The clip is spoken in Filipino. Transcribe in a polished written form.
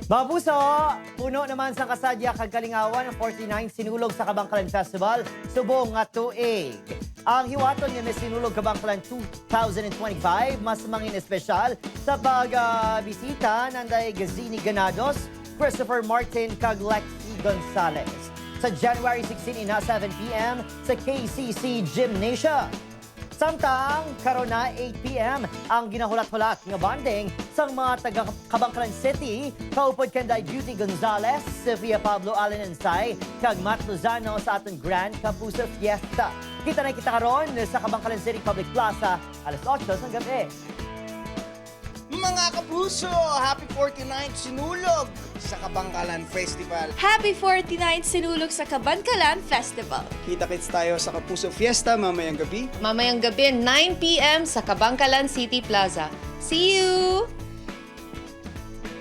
Kapuso, puno naman sa kasadya kag kalingawan ng 49th Sinulog sa Kabankalan Festival, subong nga tuig. Ang hiwaton niya na Sinulog Kabankalan 2025, mas mangin espesyal sa pagbisita ng Gazini Ganados, Kristoffer Martin kag Lexi Gonzales. Sa January 16 ina 7 p.m. sa KCC Gymnasium. Samtang karon na 8 p.m. ang ginahulat-hulat nga bonding sa mga taga Kabankalan City, kaupod kanday Beauty Gonzales, Sofia, Pablo, Ansay, kag Lozano sa aton Grand Kapuso Fiesta. Kita na kita karon sa Kabankalan City Public Plaza, alas 8 ng gabi. Mga Kapuso, Happy 49th Sinulog sa Kabankalan Festival. Happy 49th Sinulog sa Kabankalan Festival. Kita-kits tayo sa Kapuso Fiesta mamayang gabi. Mamayang gabi, 9 p.m. sa Kabankalan City Plaza. See you!